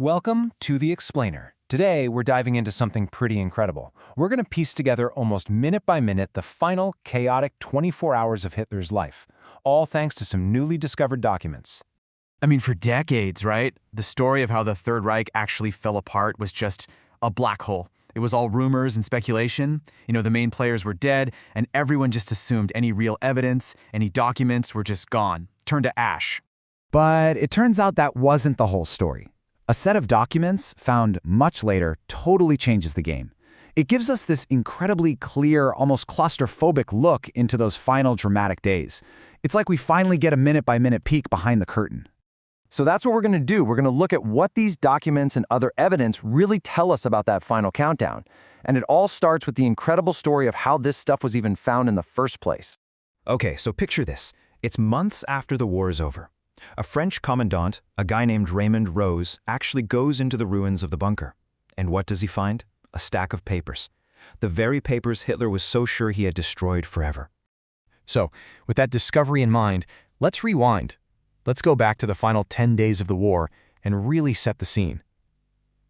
Welcome to The Explainer. Today, we're diving into something pretty incredible. We're going to piece together almost minute by minute the final, chaotic 24 hours of Hitler's life, all thanks to some newly discovered documents. I mean, for decades, right? The story of how the Third Reich actually fell apart was just a black hole. It was all rumors and speculation. The main players were dead, and everyone just assumed any real evidence, any documents were just gone, turned to ash. But it turns out that wasn't the whole story. A set of documents, found much later, totally changes the game. It gives us this incredibly clear, almost claustrophobic look into those final dramatic days. It's like we finally get a minute-by-minute peek behind the curtain. So that's what we're going to do. We're going to look at what these documents and other evidence really tell us about that final countdown. And it all starts with the incredible story of how this stuff was even found in the first place. Okay, so picture this. It's months after the war is over. A French commandant, a guy named Raymond Rose, actually goes into the ruins of the bunker. And what does he find? A stack of papers. The very papers Hitler was so sure he had destroyed forever. So, with that discovery in mind, let's rewind. Let's go back to the final 10 days of the war and really set the scene.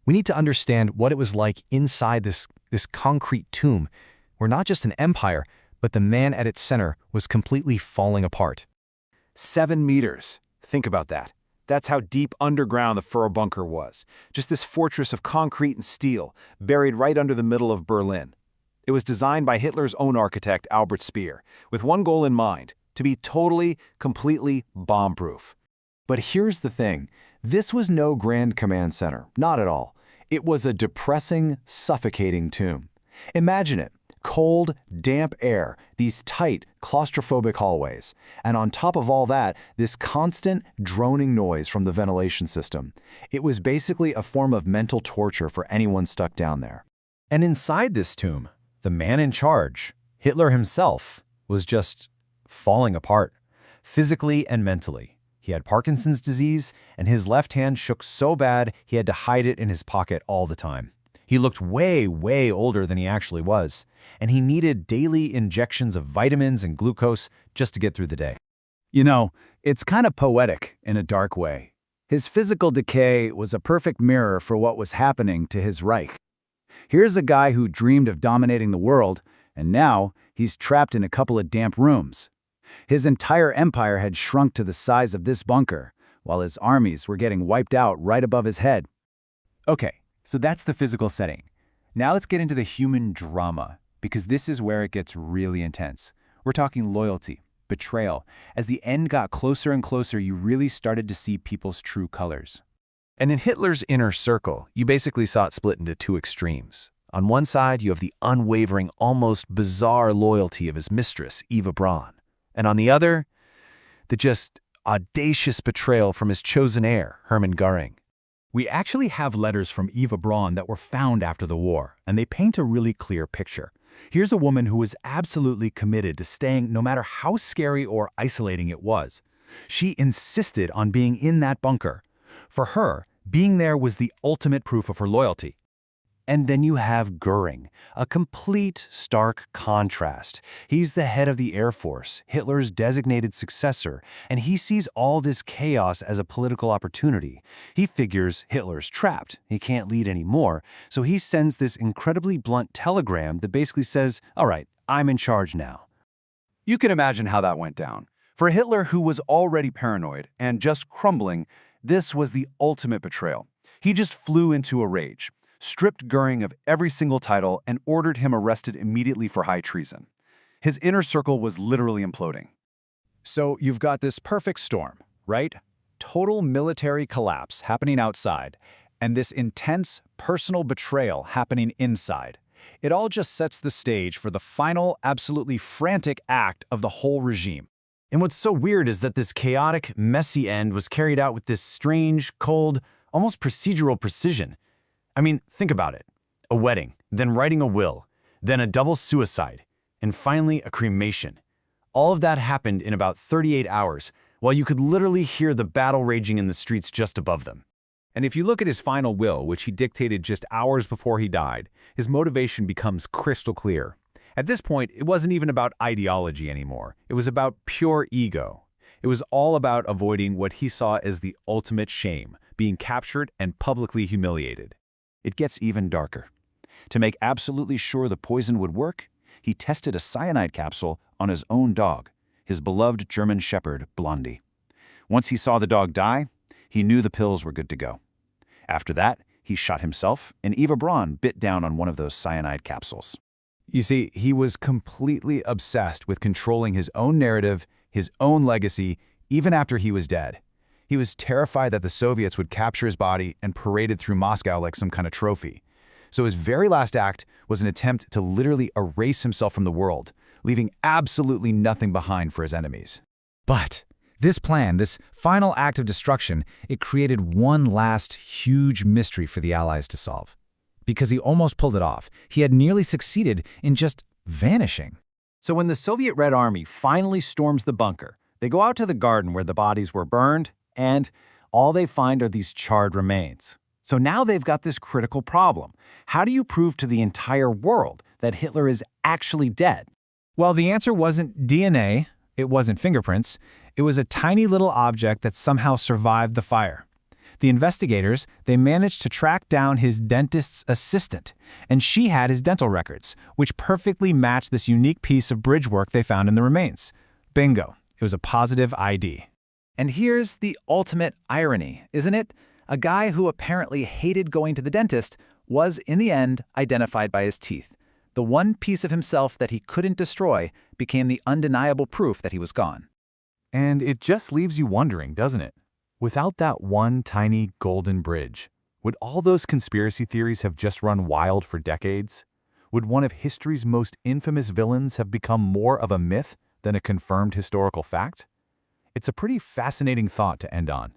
We need to understand what it was like inside this concrete tomb, where not just an empire, but the man at its center was completely falling apart. 7 meters. Think about that. That's how deep underground the Fuhrer bunker was. Just this fortress of concrete and steel, buried right under the middle of Berlin. It was designed by Hitler's own architect, Albert Speer, with one goal in mind: to be totally, completely bomb-proof. But here's the thing. This was no grand command center, not at all. It was a depressing, suffocating tomb. Imagine it. Cold, damp air, these tight, claustrophobic hallways. And on top of all that, this constant, droning noise from the ventilation system. It was basically a form of mental torture for anyone stuck down there. And inside this tomb, the man in charge, Hitler himself, was just falling apart, physically and mentally. He had Parkinson's disease, and his left hand shook so bad he had to hide it in his pocket all the time. He looked way, way older than he actually was, and he needed daily injections of vitamins and glucose just to get through the day. It's kind of poetic in a dark way. His physical decay was a perfect mirror for what was happening to his Reich. Here's a guy who dreamed of dominating the world, and now he's trapped in a couple of damp rooms. His entire empire had shrunk to the size of this bunker, while his armies were getting wiped out right above his head. Okay. So that's the physical setting. Now let's get into the human drama, because this is where it gets really intense. We're talking loyalty, betrayal. As the end got closer and closer, you really started to see people's true colors. And in Hitler's inner circle, you basically saw it split into two extremes. On one side, you have the unwavering, almost bizarre loyalty of his mistress, Eva Braun. And on the other, the just audacious betrayal from his chosen heir, Hermann Göring. We actually have letters from Eva Braun that were found after the war, and they paint a really clear picture. Here's a woman who was absolutely committed to staying no matter how scary or isolating it was. She insisted on being in that bunker. For her, being there was the ultimate proof of her loyalty. And then you have Göring, a complete, stark contrast. He's the head of the Air Force, Hitler's designated successor, and he sees all this chaos as a political opportunity. He figures Hitler's trapped, he can't lead anymore, so he sends this incredibly blunt telegram that basically says, "All right, I'm in charge now." You can imagine how that went down. For Hitler, who was already paranoid and just crumbling, this was the ultimate betrayal. He just flew into a rage, stripped Göring of every single title, and ordered him arrested immediately for high treason. His inner circle was literally imploding. So you've got this perfect storm, right? Total military collapse happening outside, and this intense personal betrayal happening inside. It all just sets the stage for the final, absolutely frantic act of the whole regime. And what's so weird is that this chaotic, messy end was carried out with this strange, cold, almost procedural precision. I mean, think about it. A wedding, then writing a will, then a double suicide, and finally a cremation. All of that happened in about 38 hours, while you could literally hear the battle raging in the streets just above them. And if you look at his final will, which he dictated just hours before he died, his motivation becomes crystal clear. At this point, it wasn't even about ideology anymore. It was about pure ego. It was all about avoiding what he saw as the ultimate shame, being captured and publicly humiliated. It gets even darker. To make absolutely sure the poison would work, he tested a cyanide capsule on his own dog, his beloved German Shepherd, Blondie. Once he saw the dog die, he knew the pills were good to go. After that, he shot himself, and Eva Braun bit down on one of those cyanide capsules. You see, he was completely obsessed with controlling his own narrative, his own legacy, even after he was dead. He was terrified that the Soviets would capture his body and parade it through Moscow like some kind of trophy. So his very last act was an attempt to literally erase himself from the world, leaving absolutely nothing behind for his enemies. But this plan, this final act of destruction, it created one last huge mystery for the Allies to solve. Because he almost pulled it off, he had nearly succeeded in just vanishing. So when the Soviet Red Army finally storms the bunker, they go out to the garden where the bodies were burned, and all they find are these charred remains. So now they've got this critical problem. How do you prove to the entire world that Hitler is actually dead? Well, the answer wasn't DNA, it wasn't fingerprints, it was a tiny little object that somehow survived the fire. The investigators, they managed to track down his dentist's assistant, and she had his dental records, which perfectly matched this unique piece of bridge work they found in the remains. Bingo, it was a positive ID. And here's the ultimate irony, isn't it? A guy who apparently hated going to the dentist was, in the end, identified by his teeth. The one piece of himself that he couldn't destroy became the undeniable proof that he was gone. And it just leaves you wondering, doesn't it? Without that one tiny golden bridge, would all those conspiracy theories have just run wild for decades? Would one of history's most infamous villains have become more of a myth than a confirmed historical fact? It's a pretty fascinating thought to end on.